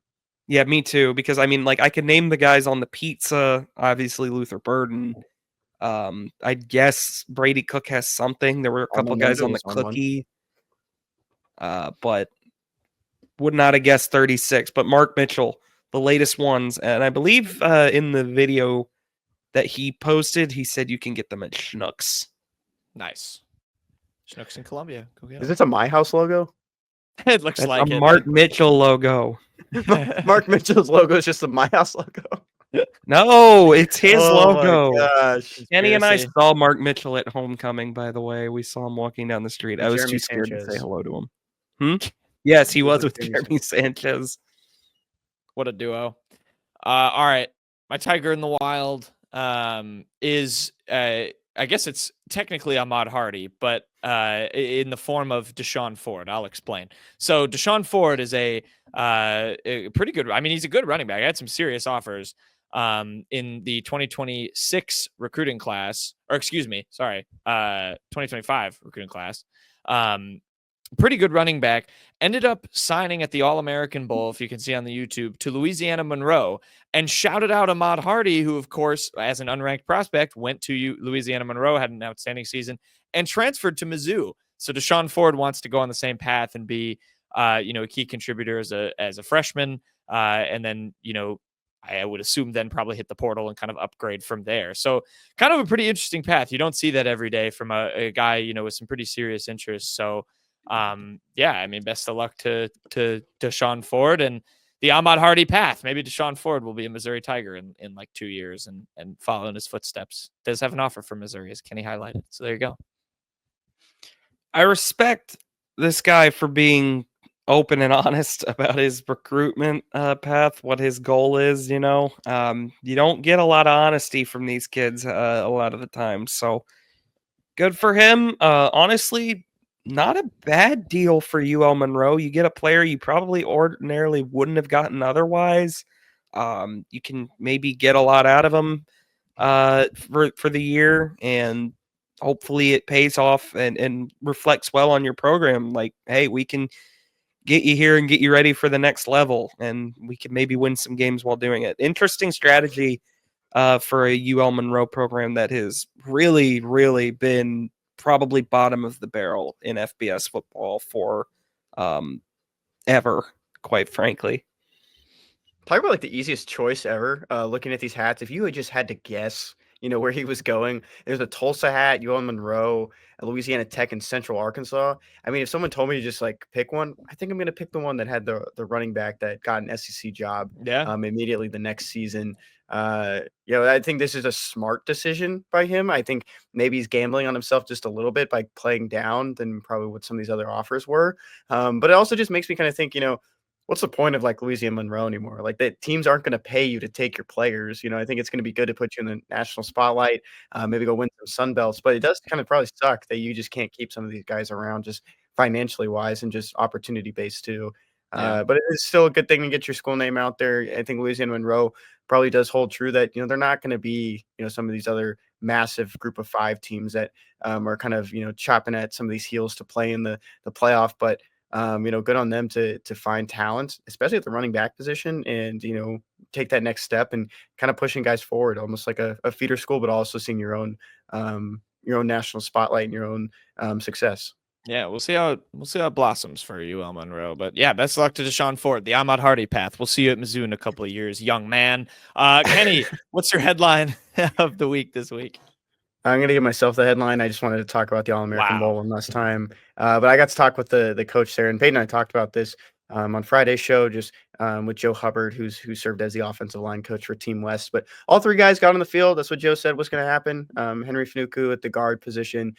Yeah, me too. Because I mean, like, I could name the guys on the pizza. Obviously, Luther Burden. I guess Brady Cook has something. There were a couple Armand guys Menzel on the was on one. cookie. But would not have guessed 36. But Mark Mitchell, the latest ones, and I believe in the video that he posted, he said you can get them at Schnucks. Nice. Schnucks in Columbia. Go get Is 'em. this a My House logo? It looks That's like a it. Mark Mitchell logo. Mark Mitchell's logo is just the My House logo. No, it's his Oh my logo. gosh. Kenny and I Conspiracy. saw Mark Mitchell at homecoming, by the way. We saw him walking down the street. I was Jeremy too scared to say Sanchez. hello to him. Yes, he He was was with with Jeremy Jeremy Sanchez. What a duo. All right. My Tiger in the Wild is I guess it's technically Ahmad Hardy, but in the form of Deshaun Ford. I'll explain. So Deshaun Ford is a pretty good. I mean, he's a good running back. I had some serious offers in the 2026 recruiting class, or excuse me, sorry, 2025 recruiting class. Pretty good running back. Ended up signing at the All-American Bowl, if you can see on the YouTube, to Louisiana Monroe, and shouted out Ahmad Hardy, who, of course, as an unranked prospect, went to Louisiana Monroe, had an outstanding season, and transferred to Mizzou. So Deshaun Ford wants to go on the same path and be, a key contributor as a freshman, and then, I would assume then probably hit the portal and kind of upgrade from there. So kind of a pretty interesting path. You don't see that every day from a guy, with some pretty serious interests. So yeah, I mean, best of luck to Deshaun Ford and the Ahmad Hardy path. Maybe Deshaun Ford will be a Missouri Tiger in like 2 years and follow in his footsteps. Does have an offer from Missouri, as Kenny highlighted. So there you go. I respect this guy for being open and honest about his recruitment path, what his goal is. You don't get a lot of honesty from these kids a lot of the time. So good for him. Honestly, not a bad deal for UL Monroe. You get a player you probably ordinarily wouldn't have gotten otherwise. You can maybe get a lot out of him for the year, and hopefully it pays off and reflects well on your program. Like, hey, we can get you here and get you ready for the next level, and we can maybe win some games while doing it. Interesting strategy for a UL Monroe program that has really, really been probably bottom of the barrel in FBS football for ever, quite frankly. Talk about like the easiest choice ever. Looking at these hats, if you had just had to guess, where he was going, there's a Tulsa hat, UL Monroe, a Louisiana Tech, and Central Arkansas. I mean, if someone told me to just like pick one, I think I'm going to pick the one that had the running back that got an SEC job. Yeah. Immediately the next season. I think this is a smart decision by him. I think maybe he's gambling on himself just a little bit by playing down than probably what some of these other offers were. But it also just makes me kind of think, what's the point of like Louisiana Monroe anymore? Like the teams aren't going to pay you to take your players. I think it's going to be good to put you in the national spotlight, maybe go win some Sun Belts, but it does kind of probably suck that you just can't keep some of these guys around just financially wise and just opportunity based too. Yeah. But it is still a good thing to get your school name out there. I think Louisiana Monroe probably does hold true that, they're not going to be, some of these other massive group of 5 teams that are kind of, chopping at some of these heels to play in the playoff. But good on them to find talent, especially at the running back position, and take that next step and kind of pushing guys forward, almost like a feeder school, but also seeing your own national spotlight and your own success. Yeah, we'll see how it blossoms for UL Monroe. But yeah, best of luck to Deshaun Ford, the Ahmad Hardy path. We'll see you at Mizzou in a couple of years, young man. Kenny, what's your headline of the week this week? I'm going to give myself the headline. I just wanted to talk about the All-American Bowl one last time. But I got to talk with the coach there, and Payton and I talked about this on Friday's show, just with Joe Hubbard, who served as the offensive line coach for Team West. But all 3 guys got on the field. That's what Joe said was going to happen. Henry Fanuku at the guard position.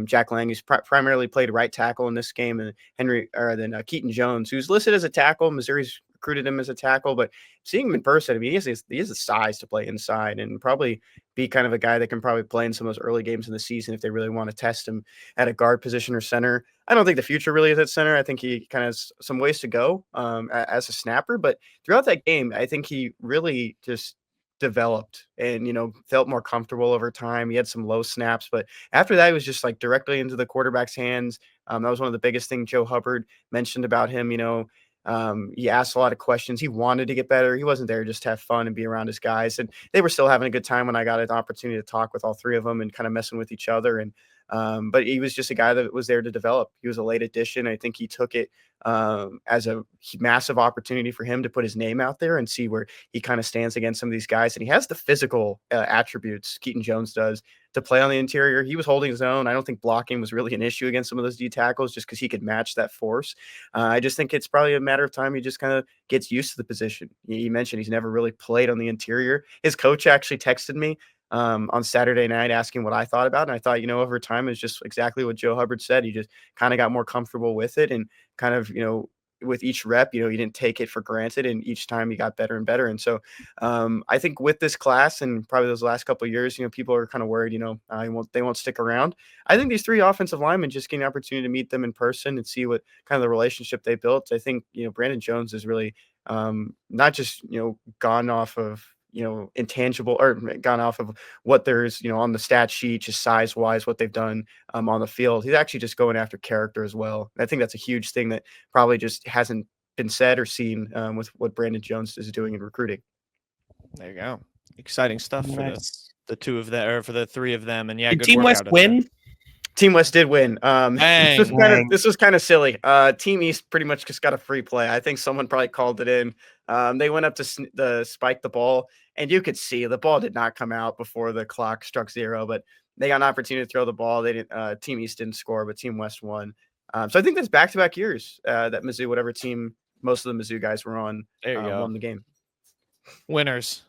Jack Lang, who's primarily played right tackle in this game, and then Keaton Jones, who's listed as a tackle. Missouri's recruited him as a tackle, but seeing him in person, I mean, he has the size to play inside and probably be kind of a guy that can probably play in some of those early games in the season if they really want to test him at a guard position or center. I don't think the future really is at center. I think he kind of has some ways to go as a snapper, but throughout that game, I think he really just developed and felt more comfortable over time. He had some low snaps, but after that, he was just like directly into the quarterback's hands. That was one of the biggest things Joe Hubbard mentioned about him. He asked a lot of questions. He wanted to get better. He wasn't there just to have fun and be around his guys. And they were still having a good time when I got an opportunity to talk with all three of them and kind of messing with each other. And but he was just a guy that was there to develop. He was a late addition. I think he took it as a massive opportunity for him to put his name out there and see where he kind of stands against some of these guys. And he has the physical attributes, Keaton Jones does, to play on the interior. He was holding his own. I don't think blocking was really an issue against some of those D tackles just because he could match that force. I just think it's probably a matter of time he just kind of gets used to the position. He mentioned he's never really played on the interior. His coach actually texted me on Saturday night asking what I thought about it. And I thought, over time, it's just exactly what Joe Hubbard said. He just kind of got more comfortable with it and kind of, with each rep, he didn't take it for granted. And each time he got better and better. And so I think with this class and probably those last couple of years, people are kind of worried, they won't stick around. I think these three offensive linemen just getting an opportunity to meet them in person and see what kind of the relationship they built. I think, Brandon Jones is really not just, gone off of, intangible or gone off of what there's, on the stat sheet, just size wise, what they've done on the field. He's actually just going after character as well. And I think that's a huge thing that probably just hasn't been said or seen with what Brandon Jones is doing in recruiting. There you go. Exciting stuff for the two of them, or for the three of them. And yeah, Did good Team West win? Team West did win. This was kind of silly. Team East pretty much just got a free play. I think someone probably called it in. They went up to spike the ball, and you could see the ball did not come out before the clock struck 0. But they got an opportunity to throw the ball. They didn't. Team East didn't score, but Team West won. So I think that's back-to-back years that Mizzou, whatever team most of the Mizzou guys were on, won the game. Winners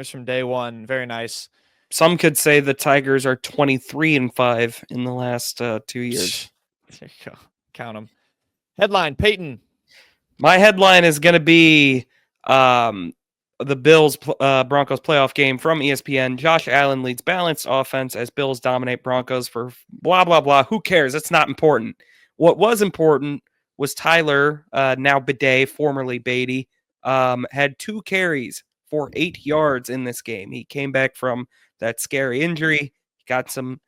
from day one. Very nice. Some could say the Tigers are 23-5 in the last 2 years. There you go. Count them. Headline, Payton. My headline is going to be the Bills Broncos playoff game from ESPN. Josh Allen leads balanced offense as Bills dominate Broncos for blah, blah, blah. Who cares? It's not important. What was important was Tyler, now Bidet, formerly Beatty, had 2 carries for 8 yards in this game. He came back from that scary injury, got some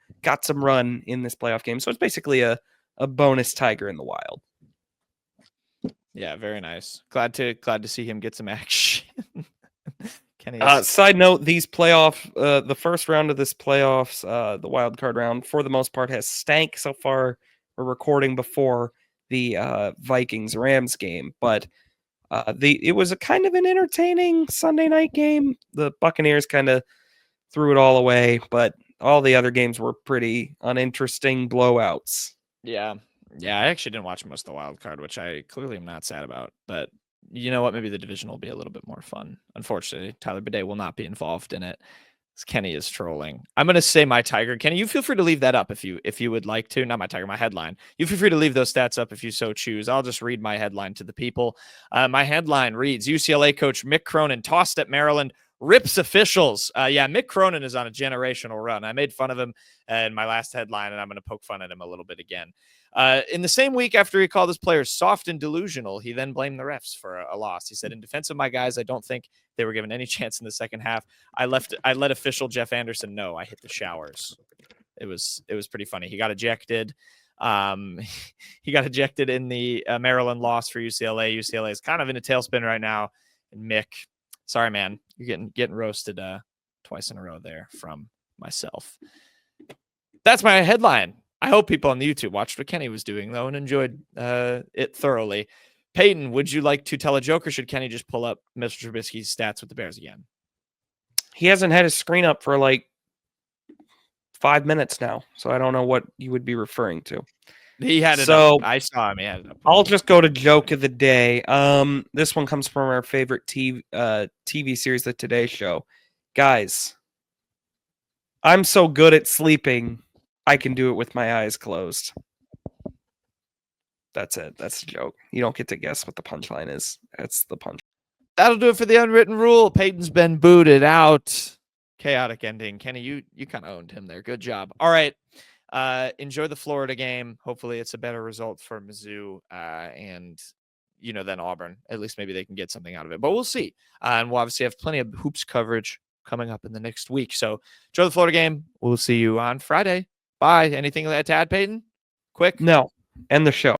run in this playoff game. So it's basically a bonus Tiger in the wild. Yeah, very nice. Glad to see him get some action. Kenny. Side note: these the first round of this playoffs, the wild card round, for the most part, has stank so far. We're recording before the Vikings Rams game, but it was a kind of an entertaining Sunday night game. The Buccaneers kind of threw it all away, but all the other games were pretty uninteresting blowouts. Yeah, I actually didn't watch most of the wild card, which I clearly am not sad about. But you know what? Maybe the division will be a little bit more fun. Unfortunately, Tyler Bidet will not be involved in it. Kenny is trolling. I'm going to say my Tiger. Kenny, you feel free to leave that up if you would like to. Not my Tiger, my headline. You feel free to leave those stats up if you so choose. I'll just read my headline to the people. My headline reads, UCLA coach Mick Cronin tossed at Maryland, rips officials. Mick Cronin is on a generational run. I made fun of him in my last headline, and I'm going to poke fun at him a little bit again. In the same week after he called his players soft and delusional, he then blamed the refs for a loss. He said, in defense of my guys, I don't think they were given any chance in the second half. I let official Jeff Anderson know I hit the showers. It was pretty funny. He got ejected. He got ejected in the Maryland loss for UCLA. UCLA is kind of in a tailspin right now. And Mick, sorry, man, you're getting roasted twice in a row there from myself. That's my headline. I hope people on the YouTube watched what Kenny was doing, though, and enjoyed it thoroughly. Payton, would you like to tell a joke, or should Kenny just pull up Mr. Trubisky's stats with the Bears again? He hasn't had his screen up for like 5 minutes now, so I don't know what you would be referring to. He had it up. I saw him. He had it up. I'll just go to joke of the day. This one comes from our favorite TV series, The Today Show. Guys, I'm so good at sleeping, I can do it with my eyes closed. That's it. That's the joke. You don't get to guess what the punchline is. That's the punch. That'll do it for the unwritten rule. Payton's been booted out. Chaotic ending. Kenny, you kind of owned him there. Good job. All right. Enjoy the Florida game. Hopefully it's a better result for Mizzou and then Auburn. At least maybe they can get something out of it. But we'll see. And we'll obviously have plenty of hoops coverage coming up in the next week. So enjoy the Florida game. We'll see you on Friday. Bye. Anything to add, Payton? Quick? No. End the show.